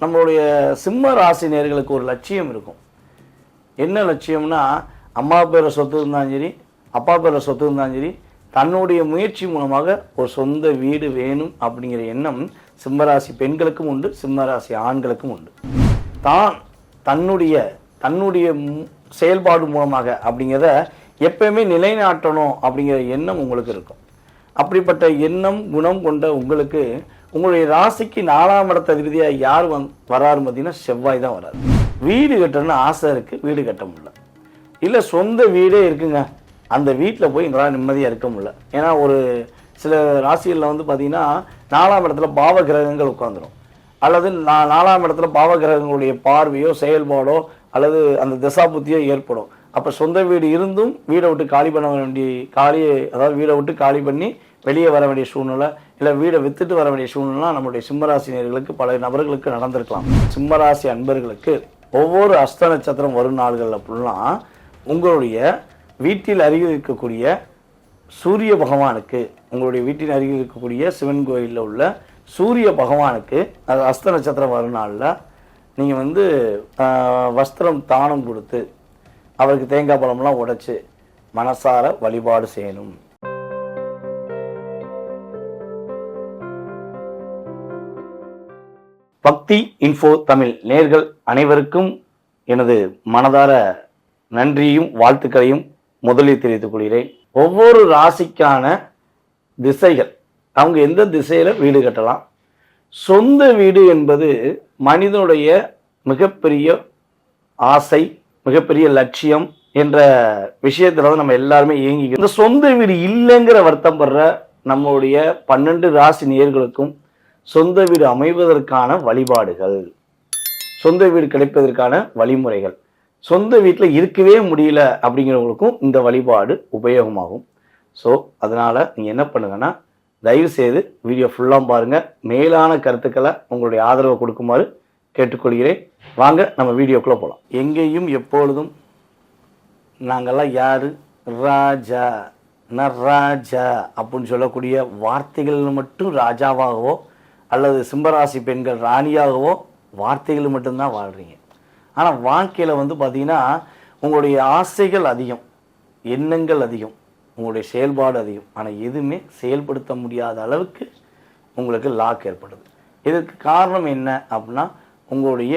நம்மளுடைய சிம்ம ராசி நேயர்களுக்கு ஒரு லட்சியம் இருக்கும். என்ன லட்சியம்னா, அம்மா பேரில் சொத்து இருந்தாலும் சரி, அப்பா பேரில் சொத்து இருந்தாலும் சரி, தன்னுடைய முயற்சி மூலமாக ஒரு சொந்த வீடு வேணும் அப்படிங்கிற எண்ணம் சிம்மராசி பெண்களுக்கும் உண்டு, சிம்மராசி ஆண்களுக்கும் உண்டு. தான் தன்னுடைய செயல்பாடு மூலமாக அப்படிங்கிறத எப்பயுமே நிலைநாட்டணும் அப்படிங்கிற எண்ணம் உங்களுக்கு இருக்கும். அப்படிப்பட்ட எண்ணம் குணம் கொண்ட உங்களுக்கு உங்களுடைய ராசிக்கு 4ஆம் இடத்த அதிபதியாக யார் வராரு பார்த்தீங்கன்னா செவ்வாய் தான் வராரு. வீடு கட்டணும்னு ஆசை இருக்குது, வீடு கட்ட முடியல. இல்லை சொந்த வீடே இருக்குங்க, அந்த வீட்டில் போய் எங்களால் நிம்மதியாக இருக்க முடியல. ஏன்னா ஒரு சில ராசிகளில் வந்து பார்த்திங்கன்னா 4ஆம் இடத்துல பாவ கிரகங்கள் உட்காந்துரும், அல்லது 4ஆம் இடத்துல பாவ கிரகங்களுடைய பார்வையோ செயல்பாடோ அல்லது அந்த திசாபுத்தியோ ஏற்படும். அப்போ சொந்த வீடு இருந்தும் வீடை விட்டு காலி பண்ண அதாவது வீடை விட்டு காலி பண்ணி வெளியே வர வேண்டிய சூழ்நிலை, இல்லை வீடை வித்துட்டு வர வேண்டிய சூழ்நிலை நம்மளுடைய சிம்மராசினியர்களுக்கு பல நபர்களுக்கு நடந்திருக்கலாம். சிம்மராசி அன்பர்களுக்கு ஒவ்வொரு அஸ்த நட்சத்திரம் வரும் நாள்கள் அப்படிலாம் உங்களுடைய வீட்டில் அருகில் இருக்கக்கூடிய சூரிய பகவானுக்கு, உங்களுடைய வீட்டின் அருகில் இருக்கக்கூடிய சிவன் கோயிலில் உள்ள சூரிய பகவானுக்கு அது அஸ்த நட்சத்திரம் வரும் நாளில் நீங்கள் வஸ்திரம் தானம் கொடுத்து அவருக்கு தேங்காய் பழம்லாம் உடைச்சு மனசார வழிபாடு செய்யணும். பக்தி இன்ஃபோ தமிழ் நேயர்கள் அனைவருக்கும் எனது மனதார நன்றியும் வாழ்த்துக்களையும் முதலில் தெரிவித்துக் கொள்கிறேன். ஒவ்வொரு ராசிக்கான திசைகள், அவங்க எந்த திசையில் வீடு கட்டலாம். சொந்த வீடு என்பது மனிதனுடைய மிகப்பெரிய ஆசை, மிகப்பெரிய லட்சியம் என்ற விஷயத்துல தான் நம்ம எல்லாருமே இயங்கிக்கிறோம். இந்த சொந்த வீடு இல்லைங்கிற வருத்தம் படுற நம்மளுடைய 12 ராசி நேயர்களுக்கும் சொந்த வீடு அமைவதற்கான வழிபாடுகள், சொந்த வீடு கிடைப்பதற்கான வழிமுறைகள், சொந்த வீட்டில் இருக்கவே முடியல அப்படிங்கிறவங்களுக்கும் இந்த வழிபாடு உபயோகமாகும். ஸோ அதனால் நீங்கள் என்ன பண்ணுங்கன்னா, தயவு செய்து வீடியோ ஃபுல்லாக பாருங்கள். மேலான கருத்துக்களை உங்களுடைய ஆதரவை கொடுக்குமாறு கேட்டுக்கொள்கிறேன். வாங்க நம்ம வீடியோக்குள்ளே போகலாம். எங்கேயும் எப்பொழுதும் நாங்கள்லாம் யார், ராஜா நராஜா அப்படின்னு சொல்லக்கூடிய வார்த்தைகள் மட்டும் ராஜாவாகவோ அல்லது சிம்மராசி பெண்கள் ராணியாகவோ வார்த்தைகள் மட்டும்தான் வாழ்கிறீங்க. ஆனால் வாழ்க்கையில் வந்து பார்த்திங்கன்னா உங்களுடைய ஆசைகள் அதிகம், எண்ணங்கள் அதிகம், உங்களுடைய செயல்பாடு அதிகம். ஆனால் எதுவுமே செயல்படுத்த முடியாத அளவுக்கு உங்களுக்கு லாக் ஏற்படுது. இதற்கு காரணம் என்ன அப்படின்னா, உங்களுடைய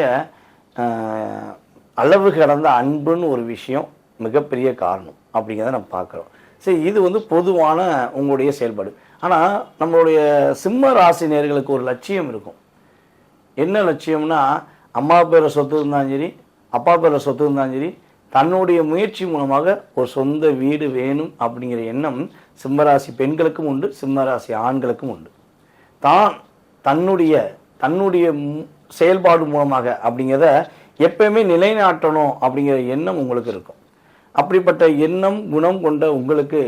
அளவு கடந்த அன்புன்னு ஒரு விஷயம் மிகப்பெரிய காரணம் அப்படிங்கிறத நம்ம பார்க்குறோம். சரி, இது வந்து பொதுவான உங்களுடைய செயல்பாடு. ஆனால் நம்மளுடைய சிம்ம ராசி நேயர்களுக்கு ஒரு லட்சியம் இருக்கும். என்ன லட்சியம்னா, அம்மா பேரில் சொத்து இருந்தாலும் சரி, அப்பா பேரில் சொத்து இருந்தாலும் சரி, தன்னுடைய முயற்சி மூலமாக ஒரு சொந்த வீடு வேணும் அப்படிங்கிற எண்ணம் சிம்மராசி பெண்களுக்கும் உண்டு, சிம்மராசி ஆண்களுக்கும் உண்டு. தான் தன்னுடைய செயல்பாடு மூலமாக அப்படிங்கிறத எப்பயுமே நிலைநாட்டணும் அப்படிங்கிற எண்ணம் உங்களுக்கு இருக்கும். அப்படிப்பட்ட எண்ணம் குணம் கொண்ட உங்களுக்கு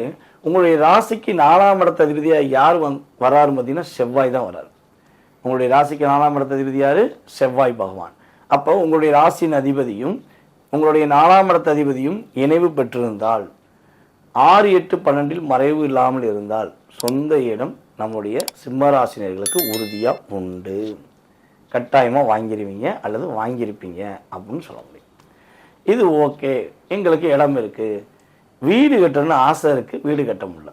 உங்களுடைய ராசிக்கு 4ஆம் இடத்த அதிபதியாக யார் வராரு பார்த்தீங்கன்னா செவ்வாய் தான் வராரு. உங்களுடைய ராசிக்கு 4ஆம் இடத்த அதிபதி யார்? செவ்வாய் பகவான். அப்போ உங்களுடைய ராசியின் அதிபதியும் உங்களுடைய 4ஆம் இடத்த அதிபதியும் இணைவு பெற்றிருந்தால், 6, 8, 12 மறைவு இல்லாமல் இருந்தால் சொந்த இடம் நம்முடைய சிம்மராசினியர்களுக்கு உறுதியாக உண்டு. கட்டாயமாக வாங்கிடுவீங்க அல்லது வாங்கியிருப்பீங்க அப்படின்னு சொல்ல முடியும். இது ஓகே, எங்களுக்கு இடம் இருக்குது, வீடு கட்டணும்னு ஆசை இருக்குது, வீடு கட்ட முடியல.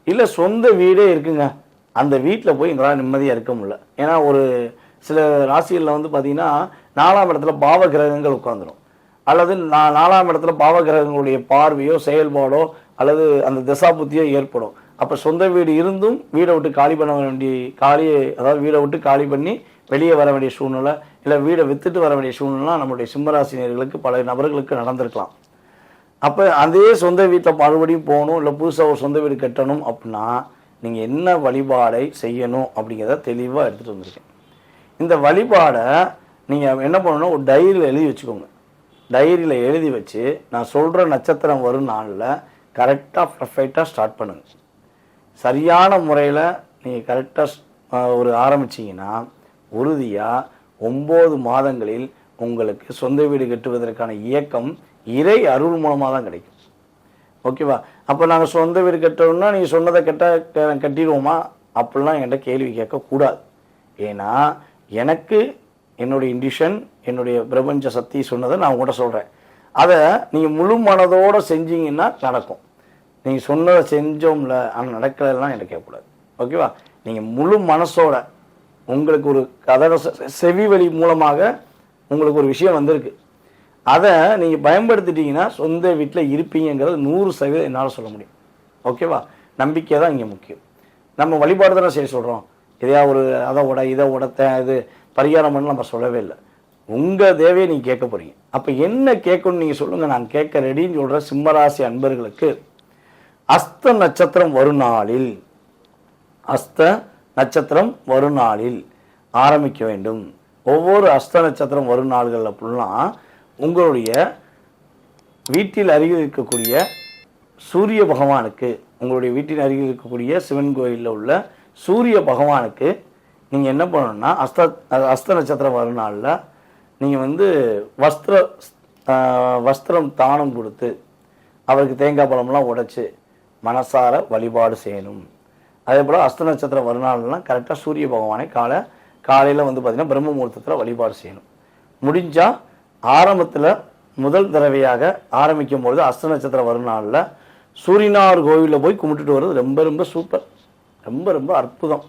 இல்லை சொந்த வீடே இருக்குங்க, அந்த வீட்டில் போய் எங்களால் நிம்மதியாக இருக்க முடியல. ஏன்னா ஒரு சில ராசிகளில் வந்து பார்த்திங்கன்னா 4ஆம் இடத்துல பாவ கிரகங்கள் உட்காந்துரும், அல்லது 4ஆம் இடத்துல பாவ கிரகங்களுடைய பார்வையோ செயல்பாடோ அல்லது அந்த திசாபுத்தியோ ஏற்படும். அப்போ சொந்த வீடு இருந்தும் வீடை விட்டு காலி பண்ண அதாவது வீடை விட்டு காலி பண்ணி வெளியே வர வேண்டிய சூழ்நிலை, இல்லை வீடை வித்துட்டு வர வேண்டிய சூழ்நிலை நம்மளுடைய சிம்மராசினியர்களுக்கு பல நபர்களுக்கு நடந்திருக்கலாம். அப்போ அதே சொந்த வீட்டில் மறுபடியும் போகணும், இல்லை புதுசாக ஒரு சொந்த வீடு கட்டணும் அப்படின்னா நீங்கள் என்ன வழிபாடை செய்யணும் அப்படிங்கிறத தெளிவாக எடுத்துகிட்டு வந்திருக்கேன். இந்த வழிபாடை நீங்கள் என்ன பண்ணணும்னா ஒரு டைரியில் எழுதி வச்சுக்கோங்க. டைரியில் எழுதி வச்சு நான் சொல்கிற நட்சத்திரம் வரும் நாளில் கரெக்டாக பர்ஃபெக்டாக ஸ்டார்ட் பண்ணுங்கள். சரியான முறையில் நீங்கள் கரெக்டாக ஒரு ஆரம்பிச்சிங்கன்னா உறுதியாக 9 மாதங்களில் உங்களுக்கு சொந்த வீடு கட்டுவதற்கான இயக்கம் இறை அருள் மூலமாக தான் கிடைக்கும். ஓகேவா? அப்போ நாங்கள் சொந்த வீடு கட்டணும்னா நீங்கள் சொன்னதை கட்டிடுவோமா அப்படிலாம் என்கிட்ட கேள்வி கேட்கக்கூடாது. ஏன்னா எனக்கு என்னுடைய இன்டியூஷன், என்னுடைய பிரபஞ்ச சக்தி சொன்னதை நான் உங்கள்கிட்ட சொல்கிறேன். அதை நீங்கள் முழு மனதோடு செஞ்சீங்கன்னா நடக்கும். நீங்கள் சொன்னதை செஞ்சோம்ல ஆனால் நடக்கலைன்னா எனக்கு கேட்கக்கூடாது. ஓகேவா? நீங்கள் முழு மனசோட உங்களுக்கு ஒரு கதை செவி வழி மூலமாக உங்களுக்கு ஒரு விஷயம் வந்திருக்கு, அதை நீங்கள் பயன்படுத்திட்டீங்கன்னா சொந்த வீட்டில் இருப்பீங்கிறது 100% என்னால் சொல்ல முடியும். ஓகேவா? நம்பிக்கை தான் இங்கே முக்கியம். நம்ம வழிபாடு தானே சரி சொல்கிறோம். இதையா ஒரு இதை உடத்த இது பரிகாரம் பண்ணு நம்ம சொல்லவே இல்லை. உங்கள் தேவையை நீங்கள் கேட்க போகிறீங்க. அப்போ என்ன கேட்கணும்னு நீங்கள் சொல்லுங்கள், நான் கேட்க ரெடின்னு சொல்கிற சிம்மராசி அன்பர்களுக்கு அஸ்த நட்சத்திரம் வரும் நாளில் ஆரம்பிக்க வேண்டும். ஒவ்வொரு அஸ்த நட்சத்திரம் வரும் நாள்களில் ஃபுல்லாக உங்களுடைய வீட்டில் அருகில் இருக்கக்கூடிய சூரிய பகவானுக்கு, உங்களுடைய வீட்டின் அருகில் இருக்கக்கூடிய சிவன் கோயிலில் உள்ள சூரிய பகவானுக்கு நீங்கள் என்ன பண்ணணும்னா அஸ்த நட்சத்திரம் வரும் நாளில் நீங்கள் வஸ்திரம் தானம் கொடுத்து அவருக்கு தேங்காய் பழம்லாம் உடைச்சி மனசார வழிபாடு செய்யணும். அதே போல் அஸ்த நட்சத்திரம் வரும் நாள்லாம் கரெக்டாக சூரிய பகவானை காலையில் பார்த்திங்கன்னா பிரம்ம முகூர்த்தத்தில் வழிபாடு செய்யணும். முடிஞ்சால் ஆரம்பத்தில் முதல் தடவையாக ஆரம்பிக்கும் பொழுது அஸ்த நட்சத்திரம் வரும் நாளில் சூரியனார் கோவிலில் போய் கும்பிட்டுட்டு வர்றது ரொம்ப ரொம்ப சூப்பர், ரொம்ப ரொம்ப அற்புதம்.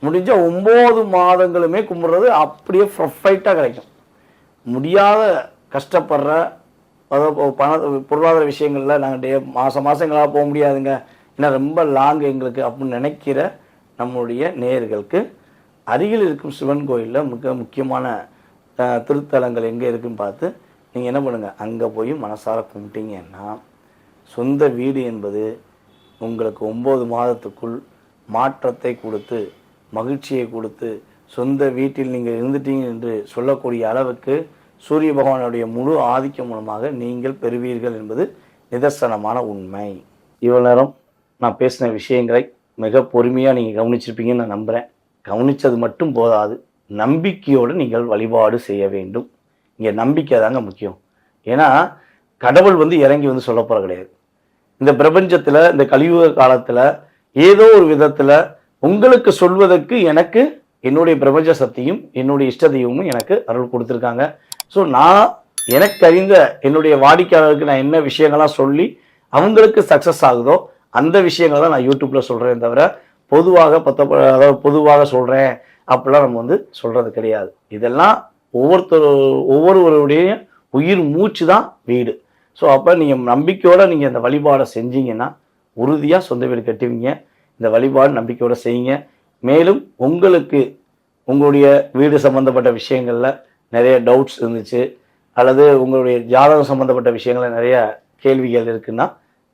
முடிஞ்சால் 9 மாதங்களுமே கும்பிட்றது அப்படியே பர்ஃபெக்டாக கிடைக்கும். முடியாத கஷ்டப்படுற பொருளாதார விஷயங்களில் நாங்கள் மாதம் எங்களாக போக முடியாதுங்க, ஏன்னா ரொம்ப லாங் எங்களுக்கு அப்படின்னு நினைக்கிற நம்முடைய நேயர்களுக்கு அருகில் இருக்கும் சிவன் கோயிலில் மிக முக்கியமான திருத்தலங்கள் எங்கே இருக்குன்னு பார்த்து நீங்கள் என்ன பண்ணுங்கள், அங்கே போய் மனசார கும்பிட்டீங்கன்னா சொந்த வீடு என்பது உங்களுக்கு 9 மாதத்துக்குள் மாற்றத்தை கொடுத்து மகிழ்ச்சியை கொடுத்து சொந்த வீட்டில் நீங்கள் இருந்துட்டீங்க என்று சொல்லக்கூடிய அளவுக்கு சூரிய பகவானுடைய முழு ஆதிக்கம் மூலமாக நீங்கள் பெறுவீர்கள் என்பது நிதர்சனமான உண்மை. இவ்வளோ நேரம் நான் பேசின விஷயங்களை மிக பொறுமையாக நீங்கள் கவனிச்சிருப்பீங்கன்னு நான் நம்புகிறேன். கவனித்தது மட்டும் போதாது, நம்பிக்கையோடு நீங்கள் வழிபாடு செய்ய வேண்டும். இங்கே நம்பிக்கை தாங்க முக்கியம். ஏன்னா கடவுள் இறங்கி சொல்ல போகிற கிடையாது. இந்த பிரபஞ்சத்தில் இந்த கலியுக காலத்தில் ஏதோ ஒரு விதத்தில் உங்களுக்கு சொல்வதற்கு எனக்கு என்னுடைய பிரபஞ்ச சக்தியும் என்னுடைய இஷ்ட தெய்வமும் எனக்கு அருள் கொடுத்துருக்காங்க. ஸோ நான் எனக்கு அறிந்த என்னுடைய வாடிக்கையாளருக்கு நான் என்ன விஷயங்கள்லாம் சொல்லி அவங்களுக்கு சக்ஸஸ் ஆகுதோ அந்த விஷயங்களை தான் நான் யூடியூப்பில் சொல்கிறேன் தவிர பொதுவாக சொல்கிறேன் அப்படிலாம் நம்ம சொல்கிறது கிடையாது. இதெல்லாம் ஒவ்வொருவருடைய உயிர் மூச்சு தான் வீடு. ஸோ அப்போ நீங்கள் நம்பிக்கையோடு நீங்கள் இந்த வழிபாடை செஞ்சீங்கன்னா உறுதியாக சொந்த வீடு கட்டுவீங்க. இந்த வழிபாடு நம்பிக்கையோடு செய்யுங்க. மேலும் உங்களுக்கு உங்களுடைய வீடு சம்மந்தப்பட்ட விஷயங்களில் நிறைய டவுட்ஸ் இருந்துச்சு அல்லது உங்களுடைய ஜாதகம் சம்மந்தப்பட்ட விஷயங்களில் நிறைய கேள்விகள் இருக்குன்னா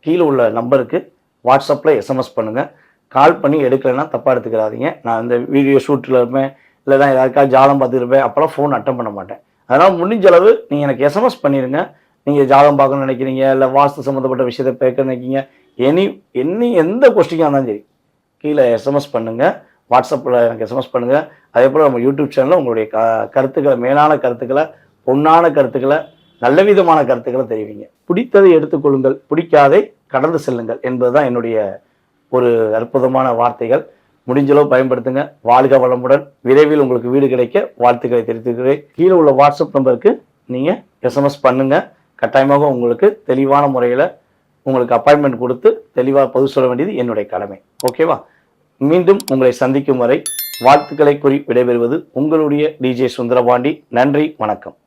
கீழே உள்ள நம்பருக்கு வாட்ஸ்அப்பில் எஸ்எம்எஸ் பண்ணுங்கள். கால் பண்ணி எடுக்கலைன்னா தப்பாக எடுத்துக்கிறாதீங்க. நான் இந்த வீடியோ ஷூட்டில் இருப்பேன், இல்லைனா யாருக்காவது ஜாதகம் பார்த்துருப்பேன், அப்போல்லாம் ஃபோன் அட்டன் பண்ண மாட்டேன். அதனால் முடிஞ்ச அளவு நீங்கள் எனக்கு எஸ்எம்எஸ் பண்ணிடுங்க. நீங்கள் ஜாதகம் பார்க்கணும்னு நினைக்கிறீங்க, இல்லை வாஸ்து சம்மந்தப்பட்ட விஷயத்தை பேக்க நினைக்கிங்க, எந்த கொஸ்டினாக இருந்தாலும் சரி கீழே எஸ்எம்எஸ் பண்ணுங்கள். வாட்ஸ்அப்பில் எனக்கு எஸ்எம்எஸ் பண்ணுங்கள். அதே போல் நம்ம யூடியூப் சேனலில் உங்களுடைய கருத்துக்களை, மேலான கருத்துக்களை, பொன்னான கருத்துக்களை, நல்ல விதமான கருத்துக்களை தெரிவிங்க. பிடித்ததை எடுத்துக்கொள்ளுங்கள், பிடிக்காதை கடந்து செல்லுங்கள் என்பது தான் என்னுடைய ஒரு அற்புதமான வார்த்தைகள். முடிஞ்சளவு பயன்படுத்துங்க. வாழ்க வளமுடன். விரைவில் உங்களுக்கு வீடு கிடைக்க வாழ்த்துக்களை தெரிவித்துக்கிறேன். கீழே உள்ள வாட்ஸ்அப் நம்பருக்கு நீங்கள் எஸ்எம்எஸ் பண்ணுங்கள். கட்டாயமாக உங்களுக்கு தெளிவான முறையில் உங்களுக்கு அப்பாயின்மெண்ட் கொடுத்து தெளிவாக பதில் சொல்ல வேண்டியது என்னுடைய கடமை. ஓகேவா? மீண்டும் உங்களை சந்திக்கும் வரை வாழ்த்துக்களை கூறி விடைபெறுவது உங்களுடைய DJ சுந்தரபாண்டி. நன்றி, வணக்கம்.